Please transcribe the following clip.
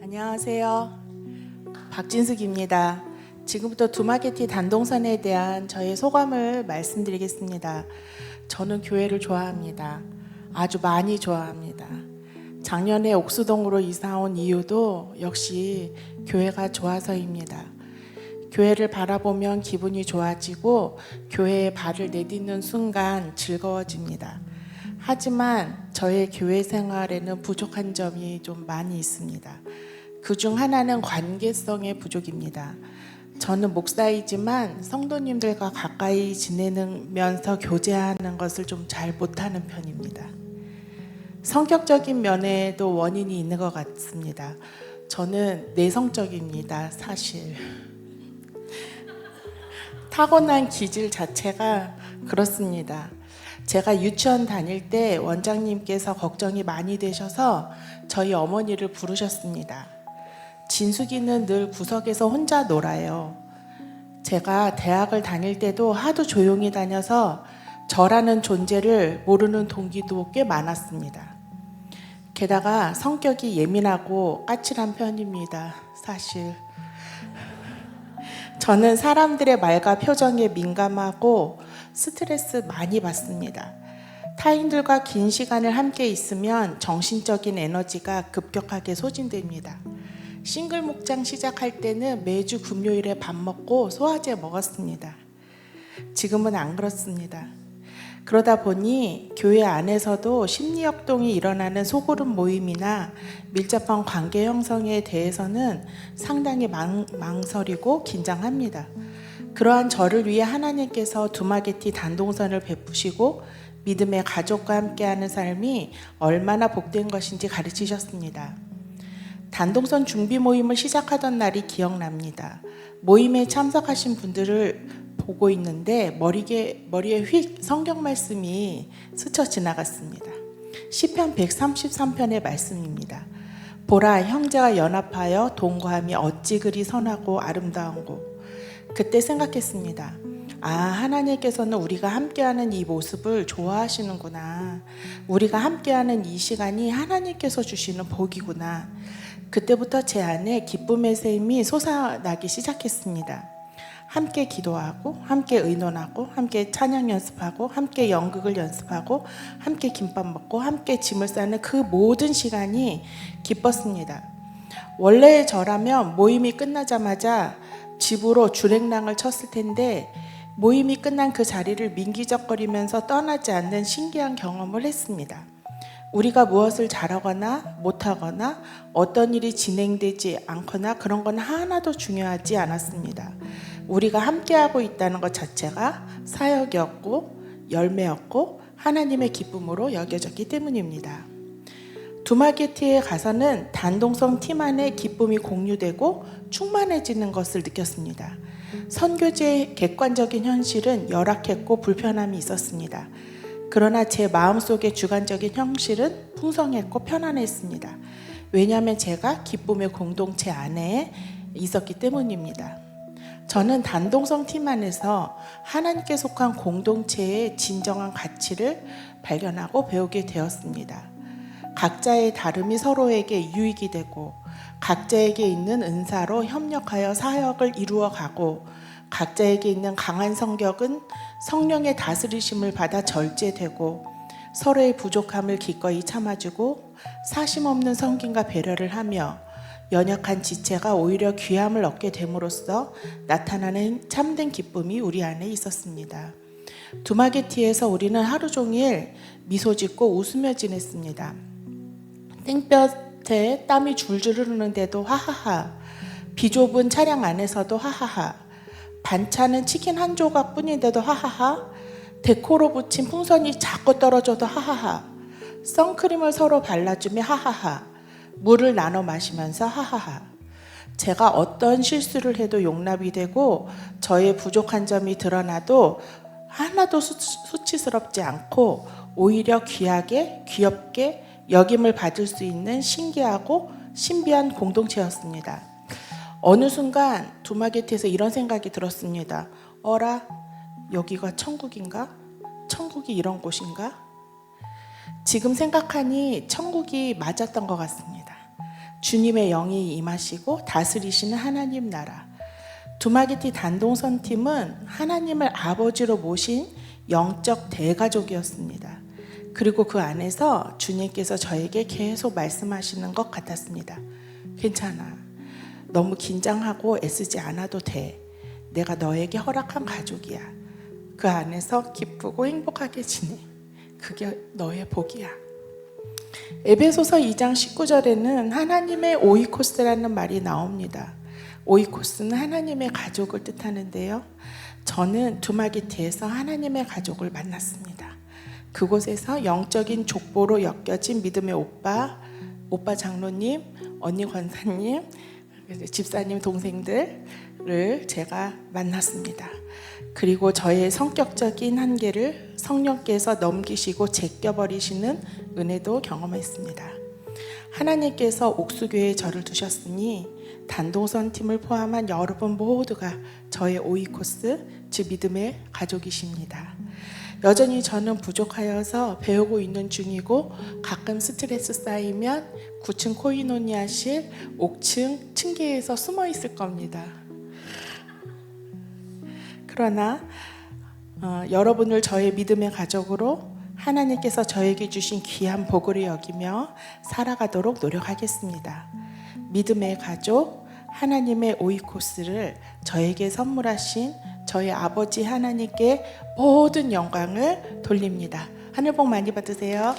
안녕하세요. 박진숙입니다. 지금부터 두마게티 단동선에 대한 저의 소감을 말씀드리겠습니다. 저는 교회를 좋아합니다. 아주 많이 좋아합니다. 작년에 옥수동으로 이사 온 이유도 역시 교회가 좋아서입니다. 교회를 바라보면 기분이 좋아지고 교회에 발을 내딛는 순간 즐거워집니다. 하지만 저의 교회 생활에는 부족한 점이 좀 많이 있습니다. 그중 하나는 관계성의 부족입니다. 저는 목사이지만 성도님들과 가까이 지내면서 교제하는 것을 좀 잘 못하는 편입니다. 성격적인 면에도 원인이 있는 것 같습니다. 저는 내성적입니다, 사실. 타고난 기질 자체가 그렇습니다. 제가 유치원 다닐 때 원장님께서 걱정이 많이 되셔서 저희 어머니를 부르셨습니다. 진숙이는 늘 구석에서 혼자 놀아요. 제가 대학을 다닐 때도 하도 조용히 다녀서 저라는 존재를 모르는 동기도 꽤 많았습니다. 게다가 성격이 예민하고 까칠한 편입니다, 사실. 저는 사람들의 말과 표정에 민감하고 스트레스 많이 받습니다. 타인들과 긴 시간을 함께 있으면 정신적인 에너지가 급격하게 소진됩니다. 싱글 목장 시작할 때는 매주 금요일에 밥 먹고 소화제 먹었습니다. 지금은 안 그렇습니다. 그러다 보니 교회 안에서도 심리역동이 일어나는 소그룹 모임이나 밀접한 관계 형성에 대해서는 상당히 망설이고 긴장합니다. 그러한 저를 위해 하나님께서 두마게티 단동선을 베푸시고 믿음의 가족과 함께하는 삶이 얼마나 복된 것인지 가르치셨습니다. 단동선 준비 모임을 시작하던 날이 기억납니다. 모임에 참석하신 분들을 보고 있는데 머리에 휙 성경 말씀이 스쳐 지나갔습니다. 시편 133편의 말씀입니다. 보라, 형제가 연합하여 동거함이 어찌 그리 선하고 아름다운고. 그때 생각했습니다. 아, 하나님께서는 우리가 함께하는 이 모습을 좋아하시는구나. 우리가 함께하는 이 시간이 하나님께서 주시는 복이구나. 그때부터 제 안에 기쁨의 샘이 솟아나기 시작했습니다. 함께 기도하고, 함께 의논하고, 함께 찬양 연습하고, 함께 연극을 연습하고, 함께 김밥 먹고, 함께 짐을 싸는 그 모든 시간이 기뻤습니다. 원래 저라면 모임이 끝나자마자 집으로 주랭랑을 쳤을 텐데 모임이 끝난 그 자리를 민기적거리면서 떠나지 않는 신기한 경험을 했습니다. 우리가 무엇을 잘하거나 못하거나 어떤 일이 진행되지 않거나 그런 건 하나도 중요하지 않았습니다. 우리가 함께하고 있다는 것 자체가 사역이었고 열매였고 하나님의 기쁨으로 여겨졌기 때문입니다. 두마게티에 가서는 단동성 팀 안에 기쁨이 공유되고 충만해지는 것을 느꼈습니다. 선교제의 객관적인 현실은 열악했고 불편함이 있었습니다. 그러나 제 마음속의 주관적인 현실은 풍성했고 편안했습니다. 왜냐하면 제가 기쁨의 공동체 안에 있었기 때문입니다. 저는 단동성 팀 안에서 하나님께 속한 공동체의 진정한 가치를 발견하고 배우게 되었습니다. 각자의 다름이 서로에게 유익이 되고 각자에게 있는 은사로 협력하여 사역을 이루어가고 각자에게 있는 강한 성격은 성령의 다스리심을 받아 절제되고 서로의 부족함을 기꺼이 참아주고 사심 없는 섬김과 배려를 하며 연약한 지체가 오히려 귀함을 얻게 됨으로써 나타나는 참된 기쁨이 우리 안에 있었습니다. 두마게티에서 우리는 하루 종일 미소 짓고 웃으며 지냈습니다. 땡볕에 땀이 줄줄 흐르는데도 하하하, 비좁은 차량 안에서도 하하하, 반찬은 치킨 한 조각 뿐인데도 하하하, 데코로 붙인 풍선이 자꾸 떨어져도 하하하, 선크림을 서로 발라주며 하하하, 물을 나눠 마시면서 하하하. 제가 어떤 실수를 해도 용납이 되고 저의 부족한 점이 드러나도 하나도 수치스럽지 않고 오히려 귀하게 귀엽게 여김을 받을 수 있는 신기하고 신비한 공동체였습니다. 어느 순간 두마게티에서 이런 생각이 들었습니다. 어라? 여기가 천국인가? 천국이 이런 곳인가? 지금 생각하니 천국이 맞았던 것 같습니다. 주님의 영이 임하시고 다스리시는 하나님 나라. 두마기티 단동선 팀은 하나님을 아버지로 모신 영적 대가족이었습니다. 그리고 그 안에서 주님께서 저에게 계속 말씀하시는 것 같았습니다. 괜찮아. 너무 긴장하고 애쓰지 않아도 돼. 내가 너에게 허락한 가족이야. 그 안에서 기쁘고 행복하게 지내. 그게 너의 복이야. 에베소서 2장 19절에는 하나님의 오이코스라는 말이 나옵니다. 오이코스는 하나님의 가족을 뜻하는데요. 저는 두마기티에서 하나님의 가족을 만났습니다. 그곳에서 영적인 족보로 엮여진 믿음의 오빠 장로님, 언니 권사님, 집사님 동생들을 제가 만났습니다. 그리고 저의 성격적인 한계를 성령께서 넘기시고 제껴버리시는 은혜도 경험했습니다. 하나님께서 옥수교회에 저를 두셨으니 단동선 팀을 포함한 여러분 모두가 저의 오이코스, 즉 믿음의 가족이십니다. 여전히 저는 부족하여서 배우고 있는 중이고 가끔 스트레스 쌓이면 9층 코이노니아실 옥층 층계에서 숨어 있을 겁니다. 그러나 여러분을 저의 믿음의 가족으로 하나님께서 저에게 주신 귀한 복으로 여기며 살아가도록 노력하겠습니다. 믿음의 가족, 하나님의 오이코스를 저에게 선물하신 저희 아버지 하나님께 모든 영광을 돌립니다. 하늘 복 많이 받으세요.